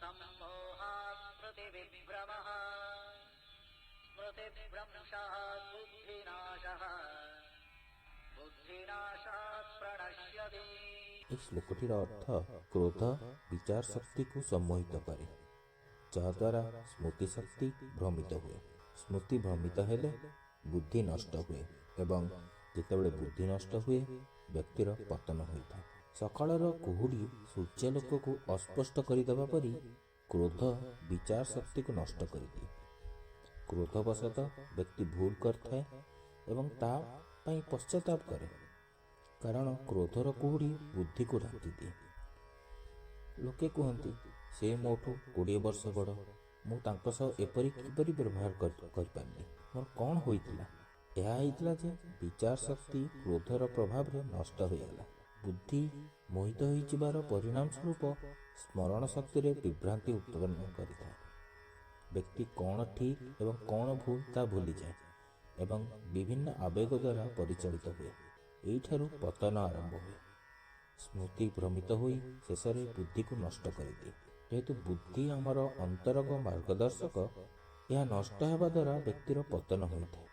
सम्मोहात् स्मृतिविभ्रमः स्मृतिभ्रंशात् बुद्धिनाशः बुद्धिनाशात् प्रणश्यति। এই শ্লোকটির অর্ଥ ক্ରୋଧ ବିଚାର ଶକ୍ତିକୁ ସମ୍ମୋହିତ କରେ, ଯାହାଦ୍ୱାରା ସ୍ମୃତି ଶକ୍ତି ଭ୍ରମିତ ହୁଏ। ସ୍ମୃତି ଭ୍ରମିତ ହେଲେ ବୁଦ୍ଧି ନଷ୍ଟ ହୁଏ ଏବଂ ଯେତେବେଳେ ବୁଦ୍ଧି ନଷ୍ଟ ହୁଏ ବ୍ୟକ୍ତିର ପତନ ହୋଇଥାଏ। ସକାଳର କୁହୁଡ଼ି ସୂର୍ଯ୍ୟାଲୋକକୁ ଅସ୍ପଷ୍ଟ କରିଦେବା ପରି କ୍ରୋଧ ବିଚାର ଶକ୍ତିକୁ ନଷ୍ଟ କରିଦିଏ। କ୍ରୋଧବଶତଃ ବ୍ୟକ୍ତି ଭୁଲ କରିଥାଏ ଏବଂ ତା ପାଇଁ ପଶ୍ଚାତାପ କରେ, କାରଣ କ୍ରୋଧର କୁହୁଡ଼ି ବୁଦ୍ଧିକୁ ଢାଙ୍କିଦିଏ। ଲୋକେ କୁହନ୍ତି, ସେ ମୋଠୁ 20 ବର୍ଷ ବଡ଼, ମୁଁ ତାଙ୍କ ସହ ଏପରି କିପରି ବ୍ୟବହାର କରିପାରିଲି? ମୋର କ'ଣ ହୋଇଥିଲା? ଏହା ହେଇଥିଲା ଯେ ବିଚାର ଶକ୍ତି କ୍ରୋଧର ପ୍ରଭାବରେ ନଷ୍ଟ ହୋଇଗଲା। ବୁଦ୍ଧି ମୋହିତ ହୋଇଯିବାର ପରିଣାମ ସ୍ୱରୂପ ସ୍ମରଣ ଶକ୍ତିରେ ବିଭ୍ରାନ୍ତି ଉତ୍ପନ୍ନ କରିଥାଏ। ବ୍ୟକ୍ତି କ'ଣ ଠିକ୍ ଏବଂ କ'ଣ ଭୁଲ ତାହା ଭୁଲିଯାଏ ଏବଂ ବିଭିନ୍ନ ଆବେଗ ଦ୍ୱାରା ପରିଚାଳିତ ହୁଏ। ଏଇଠାରୁ ପତନ ଆରମ୍ଭ ହୁଏ। ସ୍ମୃତି ଭ୍ରମିତ ହୋଇ ଶେଷରେ ବୁଦ୍ଧିକୁ ନଷ୍ଟ କରିଦିଏ। ଯେହେତୁ ବୁଦ୍ଧି ଆମର ଅନ୍ତରଙ୍ଗ ମାର୍ଗଦର୍ଶକ, ଏହା ନଷ୍ଟ ହେବା ଦ୍ୱାରା ବ୍ୟକ୍ତିର ପତନ ହୋଇଥାଏ।